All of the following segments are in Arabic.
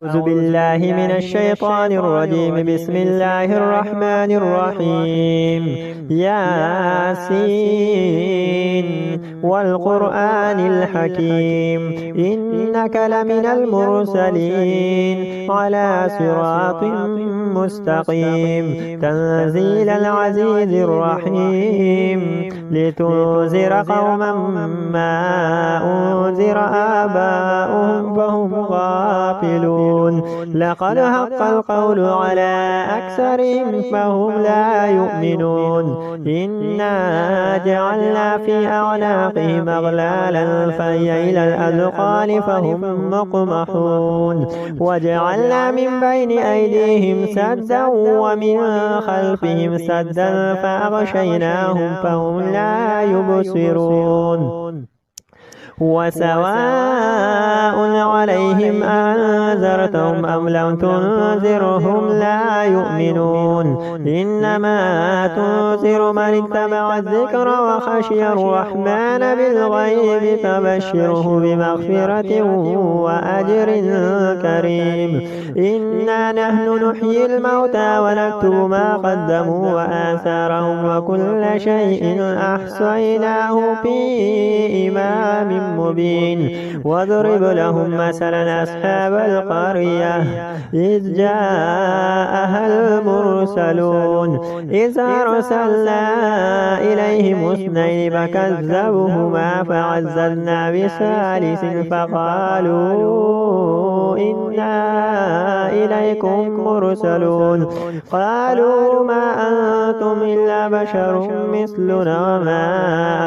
أعوذ بالله من الشيطان الرجيم. بسم الله الرحمن الرحيم. ياسين والقرآن الحكيم إنك لمن المرسلين على صراط مستقيم تنزيل العزيز الرحيم لتنذر قوما ما أنذر آباؤهم فهم غافلون. لقد حق القول على أكثرهم فهم لا يؤمنون. إنا جعلنا في أعناقهم أغلالا فهي إلى الأذقان فهم مقمحون. وجعلنا من بين أيديهم سدا ومن خلفهم سدا فأغشيناهم فهم لا يبصرون. وسواء عليهم أنذرتهم أم لم تنذرهم لا يؤمنون. إنما تنذر من اتبع الذكر وخشي الرحمن بالغيب فبشره بمغفرة وأجر كريم. إنا نحن نحيي الموتى ونكتب ما قدموا وآثارهم وكل شيء أحصيناه في إمام مبين. واضرب لهم مثلا أصحاب القرية إذ جاءها المرسلون إذ أرسلنا إليهم اثنين فكذبوهما فعززنا بثالث فقالوا إنا إليكم مرسلون. قالوا ما أنتم إلا بشر مثلنا وما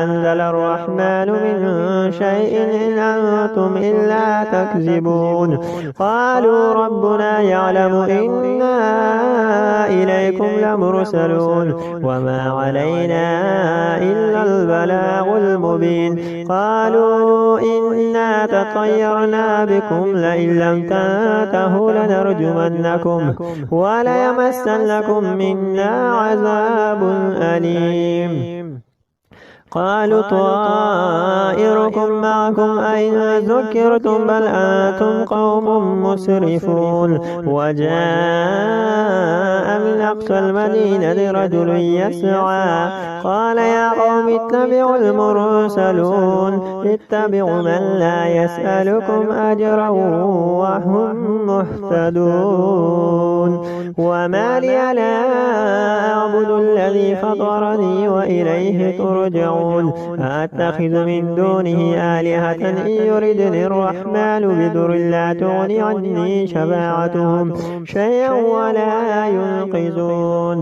أنزل الرحمن من شيء إن أنتم إلا تكذبون. قالوا ربنا يعلم إنا إليكم لمرسلون وما علينا إلا البلاغ المبين. قالوا إنا تطيرنا بكم لئن لم تنتهوا لنرجمنكم وليمسنكم منا عذاب أليم. قالوا طائركم معكم أئن ذكرتم بل أنتم قوم مسرفون. وجاء من أقصى المدينة رجل يسعى قال يا قوم اتبعوا المرسلون اتبعوا من لا يسألكم أجرا وهم مهتدون. وما لي لا أعبد الذي فطرني وإليه ترجعون. أتخذ من دونه آلهة إن يردني الرحمن بضر لا تغني عني شفاعتهم شيئا ولا ينقذون.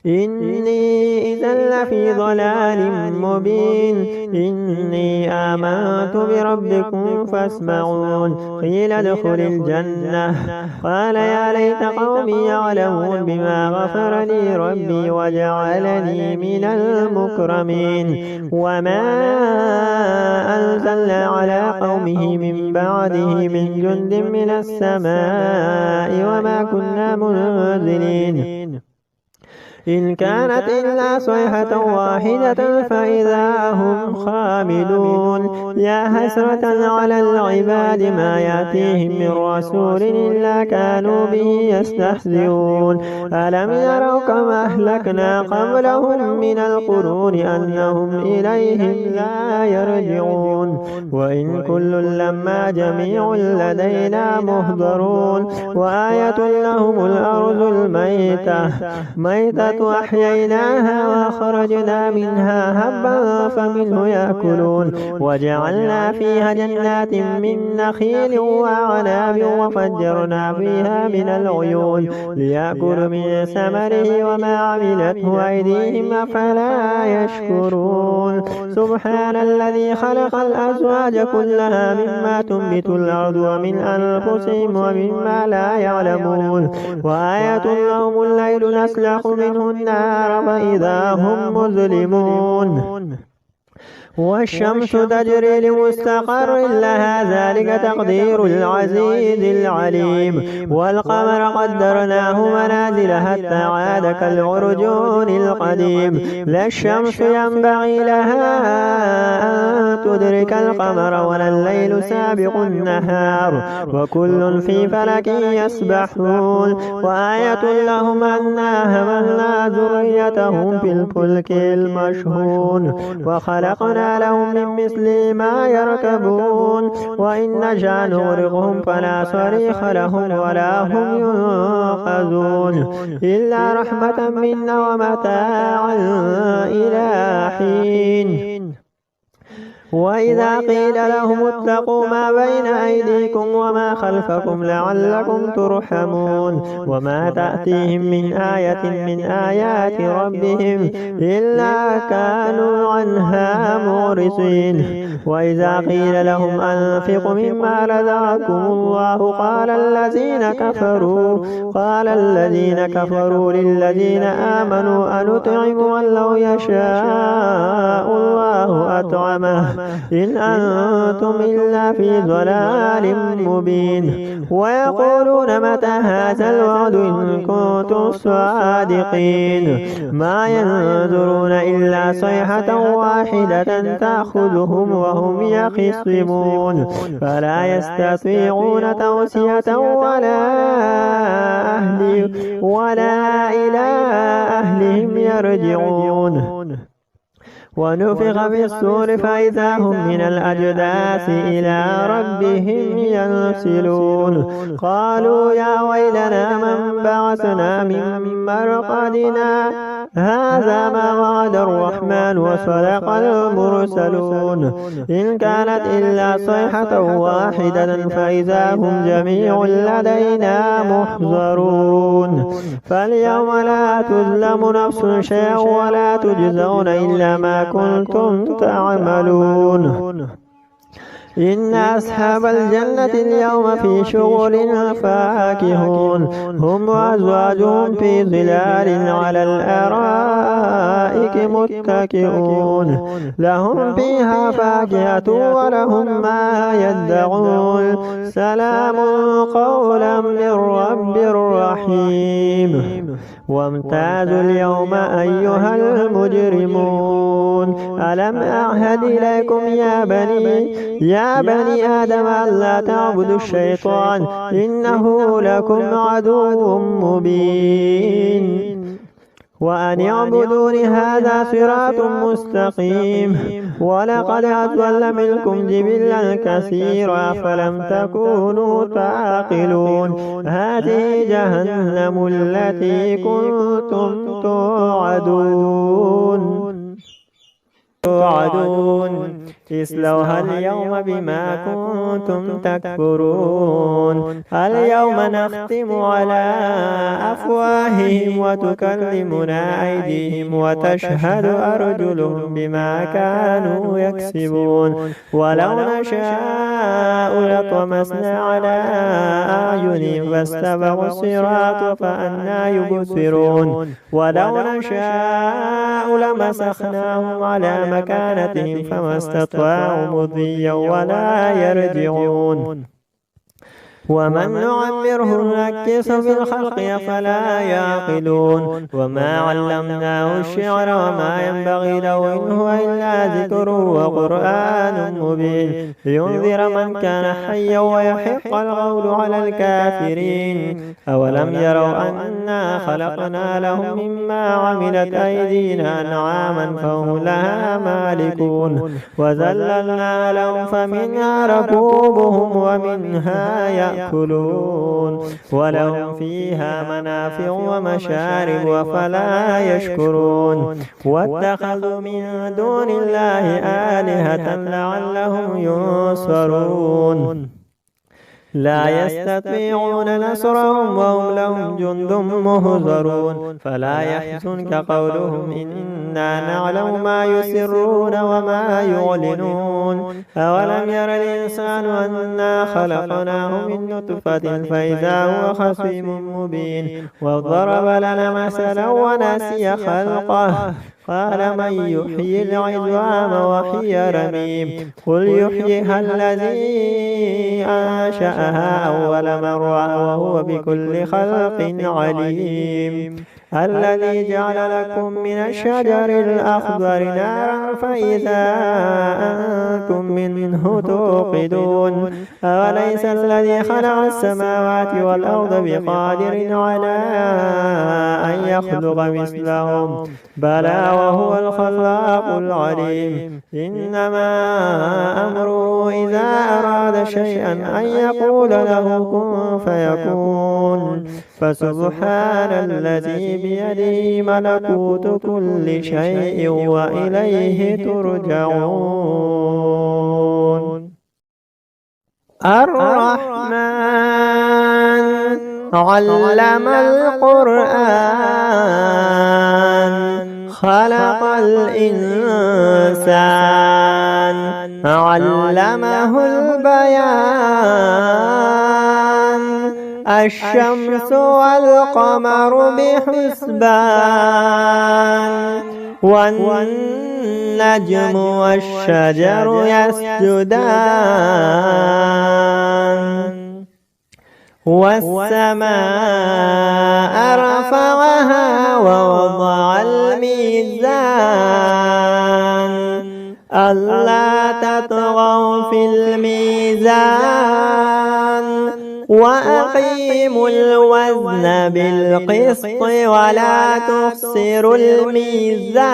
إني إذا لفي ضلال مبين. إني آمنت بربكم فاسمعون. قيل ادخل الجنة قال يا ليت قومي يعلمون بما غفر لي ربي وجعلني من المكرمين. وما أنزلنا على قومه من بعده من جند من السماء وما كنا منزلين. إن كانت إلا صيحة واحدة فإذا هم خامدون. يا حسرة على العباد ما يأتيهم من رسول إلا كانوا به يستهزئون. ألم يروا كما أهلكنا قبلهم من القرون أنهم إليهم لا يرجعون. وإن كل لما جميع لدينا مهضرون. وآية لهم الأرض الميتة وأحييناها وأخرجنا منها هبا فمنه يأكلون. وجعلنا فيها جنات من نخيل وأعناب وفجرنا فيها من العيون ليأكلوا من ثمره وما عملته أيديهم أفلا يشكرون. سبحان الذي خلق الأزواج كلها مما تنبت الأرض ومن أنفسهم ومما لا يعلمون. وآية لهم الليل نسلخ منه النار فإذا هم مظلمون. والشمس تجري لمستقر لها ذلك تقدير العزيز العليم. والقمر قدرناه منازل حتى عاد كالعرجون القديم. لا الشمس ينبغي لها أن تدرك القمر ولا الليل سابق النهار وكل في فلك يسبحون. وآية لهم أنا حملنا ذريتهم في الفلك المشحون وخلقنا لهم من مثل ما يركبون وإن نشأ نغرقهم فلا صريخ لهم ولا هم ينقذون إلا رحمة منا ومتاعا إلى حين. وإذا قيل لهم اتقوا ما بين أيديكم وما خلفكم لعلكم ترحمون وما تأتيهم من آية من آيات ربهم إلا كانوا عنها معرضين. وإذا قيل لهم أنفقوا مما رزقكم الله قال الذين كفروا للذين آمنوا أنطعم من لو يشاء الله أطعمه إن أنتم إلا في ضلال مبين. ويقولون متى هذا الوعد إن كنتم صادقين ما ينظرون إلا صيحة واحدة تأخذهم وهم يخصمون فلا يستطيعون توصية ولا إلى أهلهم يرجعون. ونفخ في الصور فإذا هم من الأجداث إلى ربهم ينسلون. قالوا يا ويلنا من بعثنا من مرقدنا هذا ما وعد الرحمن وصدق المرسلون إن كانت إلا صيحة واحدة فإذا هم جميع لدينا محضرون. فاليوم لا تظلم نفس شيئا ولا تجزون إلا ما كنتم تعملون. إن أصحاب الجنة اليوم في شغل فاكهون هم وأزواجهم في ظلال على الأرائك متكئون لهم فيها فاكهة ولهم ما يدعون سلام قولا من رب رحيم. وامتازوا اليوم أيها المجرمون ألم أعهد إليكم يا بني آدم ألا تعبدوا الشيطان إنه لكم عدو مبين وأن يعبدون هذا صراط مستقيم. ولقد أضل منكم جبلا كثيرا فلم تكونوا تعقلون هذه جهنم التي كنتم توعدون اصلوها اليوم بما كنتم تكفرون. اليوم نختم على أفواههم وتكلمنا أيديهم وتشهد أرجلهم بما كانوا يكسبون. ولو نشاء لطمسنا على أعينهم فاستبقوا الصراط فأنى يبصرون. ولو نشاء لمسخناهم على مكانتهم فما استطاعوا مضيا ولا يرجعون. ومن نعمره نكس في الخلق أفلا يعقلون. وما علمناه الشعر وما ينبغي له إن هو إلا ذكر وقرآن مبين لينذر من كان حيا ويحق القول على الكافرين. أولم يروا أنا خلقنا لهم مما عملت أيدينا أنعاما فهم لها مالكون وذللنا لهم فمنها ركوبهم ومنها يأكلون ولهم فيها منافع ومشارب أفلا يشكرون. واتخذوا من دون الله آلهة لعلهم ينصرون لا يستطيعون نصرهم وهم لهم جند مهزرون. فلا يحزنك قولهم إن إنا نعلم ما يسرون وما يعلنون أولم ير الإنسان أنا خلقناه من نطفة فإذا هو خصيم مبين وضرب لنا مثلا ونسي خلقه قال من يحيي العظام وهي رميم قل يحييها الذي أنشأها أول مرة وهو بكل خلق عليم الذي جعل لكم من الشجر الأخضر نارا فإذا أنتم منه توقدون أوليس الذي خلق السماوات والأرض بقادر على أن يخلق مثلهم بلى وهو الخلاق العليم إنما أمره إذا أراد شيئا أن يقول له كن فيكون فسبحان الذي بيده ملكوت كل شيء وإليه ترجعون الرحمن علم القرآن خلق الإنسان علمه البيان الشمس والقمر بحسبان والنجم والشجر يسجدان والسماء رفعها ووضع الميزان ألا تطغوا في الميزان وأقيموا الوزن بالقسط ولا تخسروا الميزان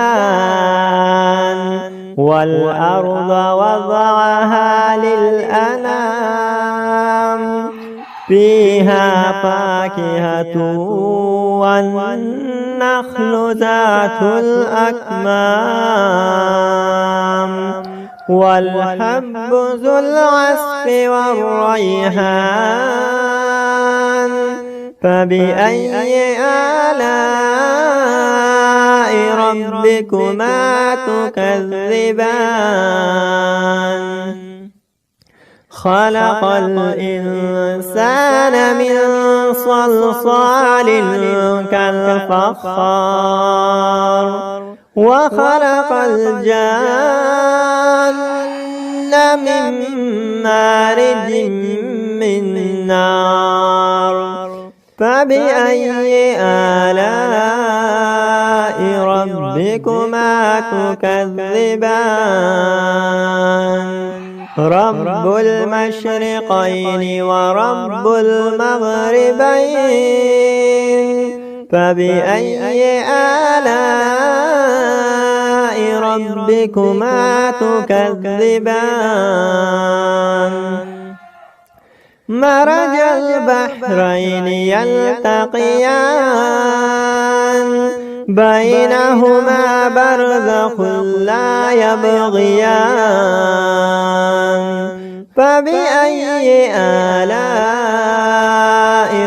والأرض وضعها للأنام فيها فاكهة والنخل ذات الأكمام والحب ذو العصف والريحان فبأي آلاء ربكما تكذبان خلق الإنسان من صلصال كالفخار وخلق الجان من مارج من نار فبأي آلاء ربكما تكذبان رب المشرقين ورب المغربين فبأي آلاء ربكما تكذبان مرج البحرين يلتقيان بينهما برزخ لا يبغيان فبأي آلاء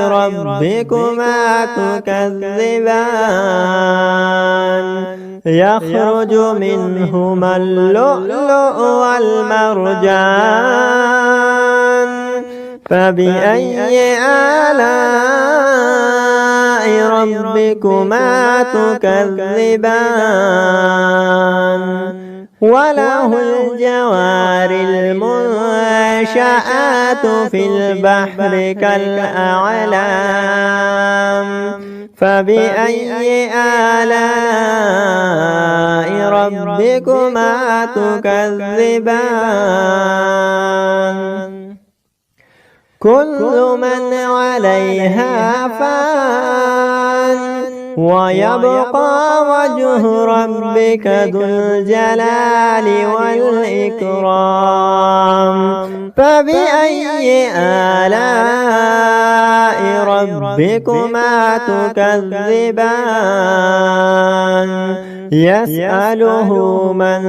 ربكما تكذبان يخرج منهما اللؤلؤ والمرجان فبأي آلاء ربكما تكذبان وله الجوار المنشآت في البحر كالأعلام فبأي آلاء ربكما تكذبان كل من عليها فان ويبقى وجه ربك ذو الجلال والإكرام فبأي آلاء ربكما تكذبان يسأله من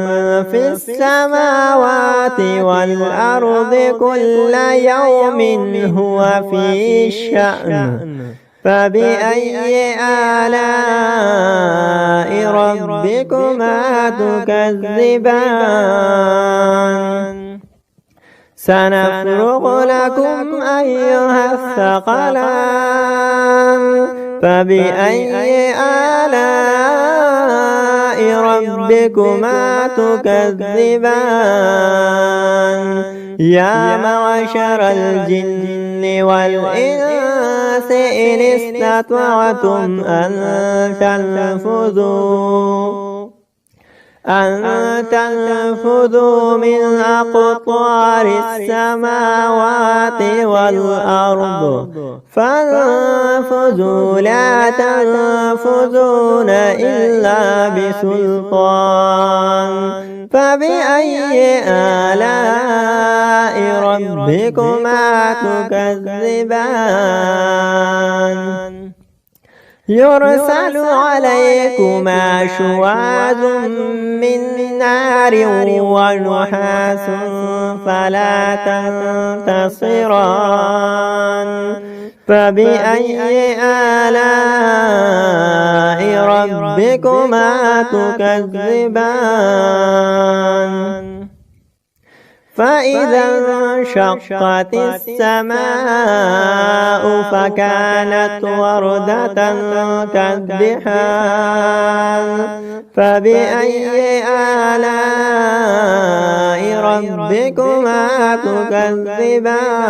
في السماوات والأرض كل يوم هو في شأن فبأي آلاء ربكما تكذبان سنفرغ لكم أيها الثقلان فبأي آلاء ربكما تكذبان يا معشر الجن والإنس إن استطعتم أن تنفذوا من أقطار السماوات والأرض فانفذوا لا تنفذون إلا بسلطان فبأي آلاء ربكما تكذبان يرسل عليكما شواظ من نار ونحاس فلا تنتصران فبأي آلاء ربكما تكذبان فإذا انشقت السماء فكانت وردة كالدحان فبأي آلاء ربكما تكذبان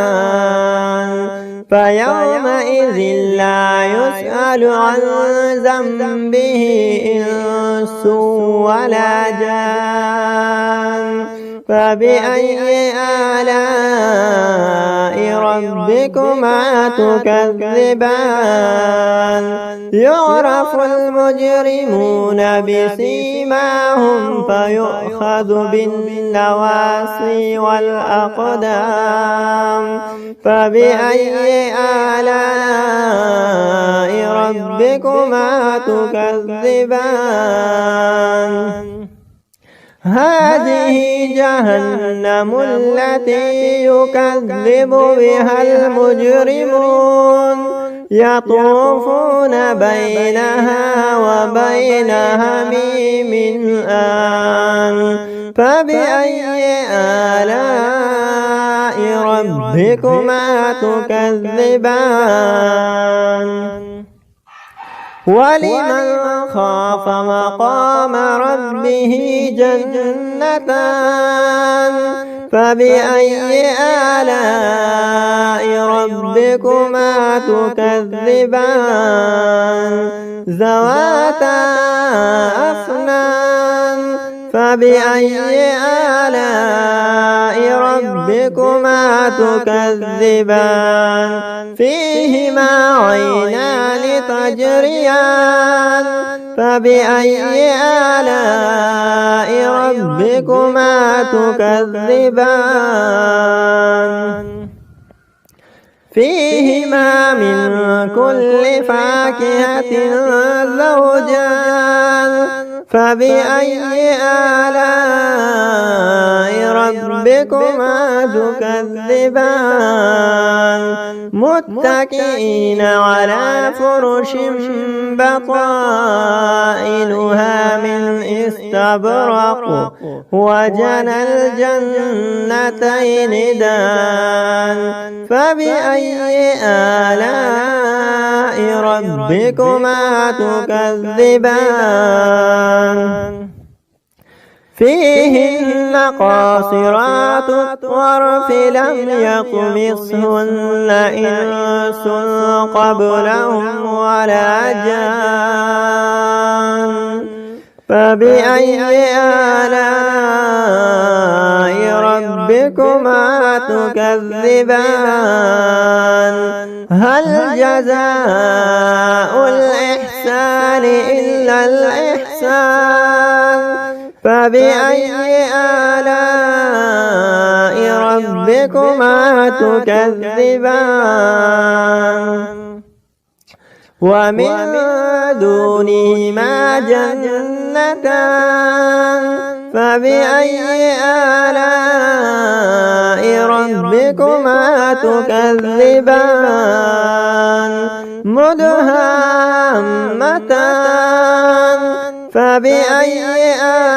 فيومئذ لا يسأل عن ذنبه إنس ولا جان فبأي آلاء ربكما تكذبان يعرف المجرمون بسيماهم فيؤخذ بالنواصي والأقدام فبأي آلاء ربكما تكذبان هذه جهنم التي يكذب بها المجرمون يطوفون بينها وبين حميم آن فبأي آلاء ربكما تكذبان ولمن خاف مقام ربه جنتان فبأي آلاء ربكما تكذبان ذواتا أفنان فبأي آلاء ربكما تكذبان فيهما عينان تجريان فبأي آلاء ربكما تكذبان فيهما من كل فاكهة زوجان فبأي آلاء ربكما تكذبان متكئين على فرش بطائنها من استبرق وجنى الجنتين دان فبأي آلاء ربكما تكذبان فيهن قاصرات الطرف لم يطمثهن إنس قبلهم ولا جان فبأي آلاء ربكما تكذبان هل جزاء الإحسان إلا الإحسان فبأي آلاء ربكما تكذبان ومن دونهما جنتان فبأي آلاء ربكما تكذبان مدهامتان فبأي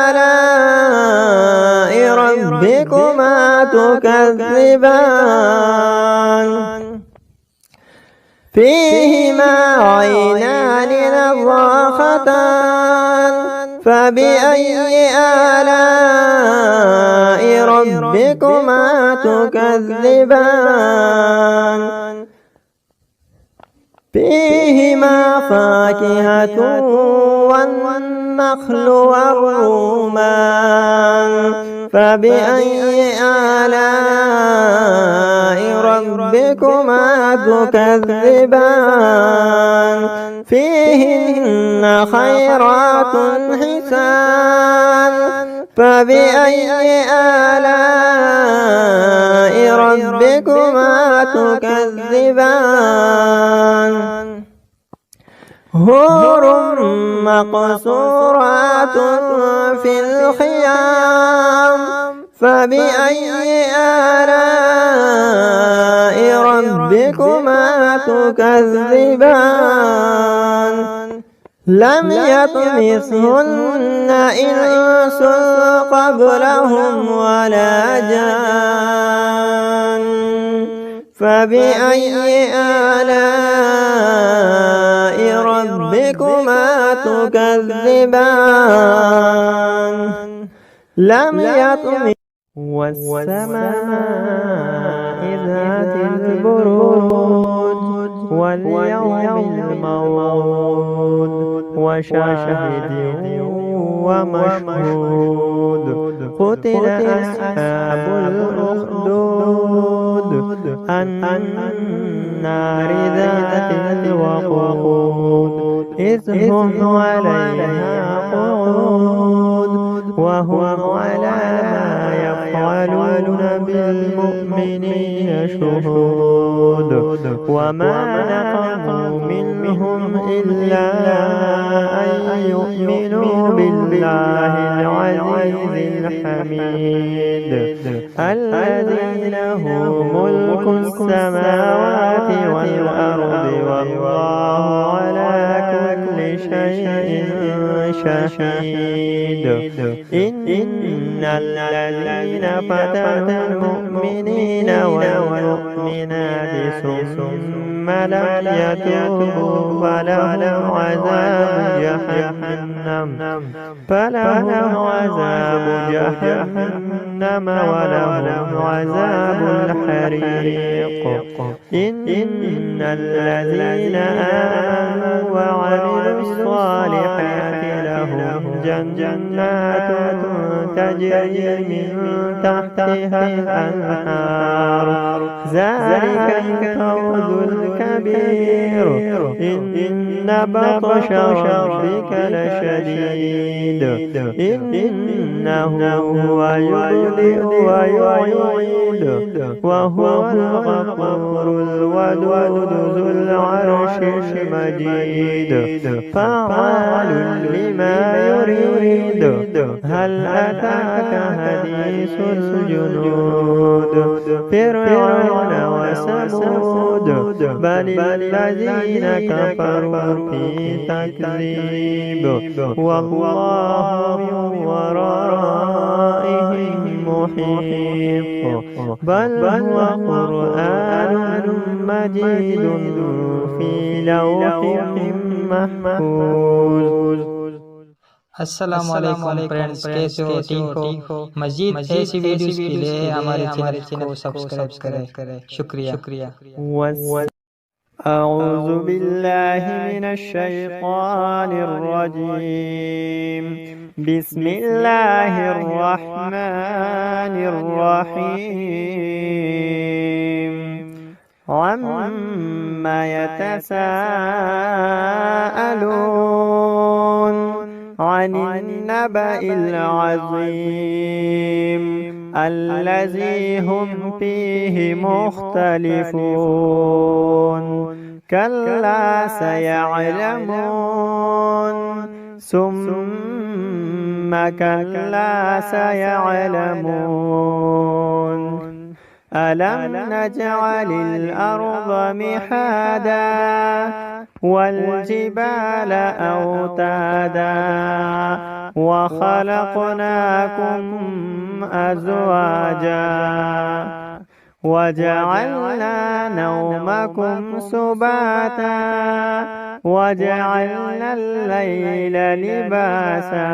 آلاء ربكما تكذبان فيهما عينان نضاختان فبأي آلاء ربكما تكذبان فيهما فاكهة والنخل والرمان فبأي آلاء ربكما تكذبان فيهن خيرات حسان فبأي آلاء ربكما تكذبان حور مقصورات في الخيام فبأي آلاء ربكما تكذبان لم يطمثهن إنس قبلهم ولا جان فبأي آلاء ربكما تكذبان لم يطمث والسماء ذات البروج واليوم الموعود وشاهد ومشهود قتل أصحاب الأخدود النار ذات الوقود إذ هم عليها قعود وهم على ما يفعلون بالمؤمنين شهود وما نقموا منهم إلا أن يؤمنوا بالله العزيز الحميد الذي له ملك السماوات والأرض والله على كل شيء شهيد إن الذين فتنوا المؤمنين والمؤمنات ثم لم يتوبوا فلهم عذاب جهنم ولهم عذاب الحريق إن الذين آمنوا وعملوا الصالحات لهم جنات تجري من تحتها الأنهار ذلك الفوز الكبير إن بطش ربك لشديد إنه هو يبدئ ويعيد وهو الغفور الودود ذو العرش المجيد فعال لما يريد هل أتاك حديث الجنود فرعون وثمود بل الذين كفروا في تكذيب والله من ورائهم محيط بل هو قرآن مجيد في لوح محفوظ। अस्सलाम वालेकुम फ्रेंड्स, कैसे हो? ठीक हो? मजीद ऐसी वीडियोस के लिए हमारे चैनल को सब्सक्राइब करें। शुक्रिया। أعوذ بالله من الشيطان الرجيم بسم الله الرحمن الرحيم عما يتساءلون عن النبأ العظيم الذي هم فيه مختلفون كلا سيعلمون ثم كلا سيعلمون ألم نجعل الأرض مهادا والجبال أوتادا وخلقناكم أزواجا وجعلنا نومكم سباتا وجعلنا الليل لباسا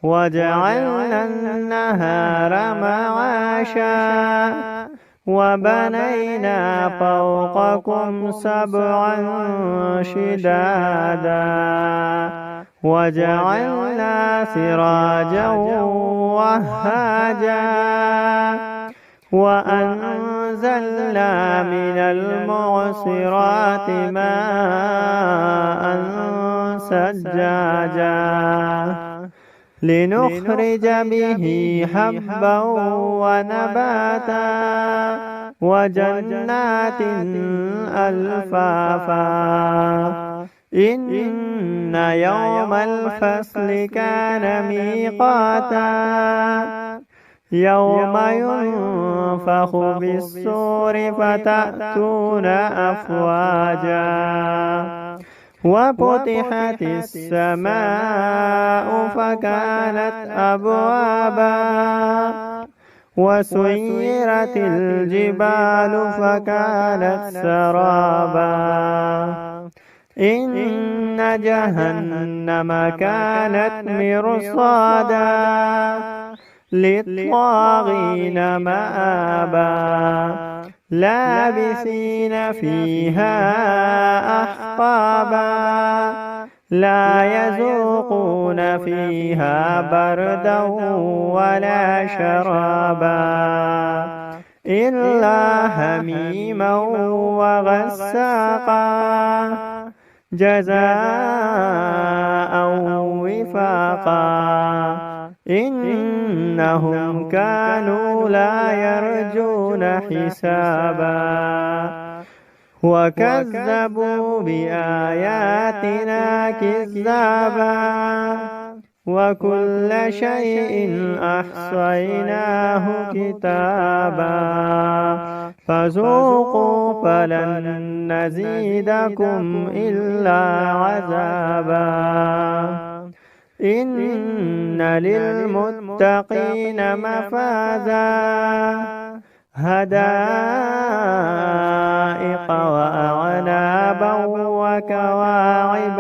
وجعلنا النهار معاشا وبنينا فوقكم سبعا شدادا وجعلنا سراجا وهاجا وأنزلنا من المعصرات ماء ثجاجا لنخرج به حبا ونباتا وجنات ألفافا إن يوم الفصل كان ميقاتا يوم ينفخ بالصور فتأتون أفواجا وفتحت السماء فكانت أبوابا وسيرت الجبال فكانت سرابا إن جهنم كانت مرصادا للطاغين مآبا لابثين فيها أحقابا لا يذوقون فيها بردا ولا شرابا إلا حميما وغساقا جزاء وفاقا إنهم كانوا لا يرجون حسابا وكذبوا بآياتنا كذابا وكل شيء أحصيناه كتابا فذوقوا فلن نزيدكم إلا عذابا إن للمتقين مفازا هدائق وأعنابا وكواعب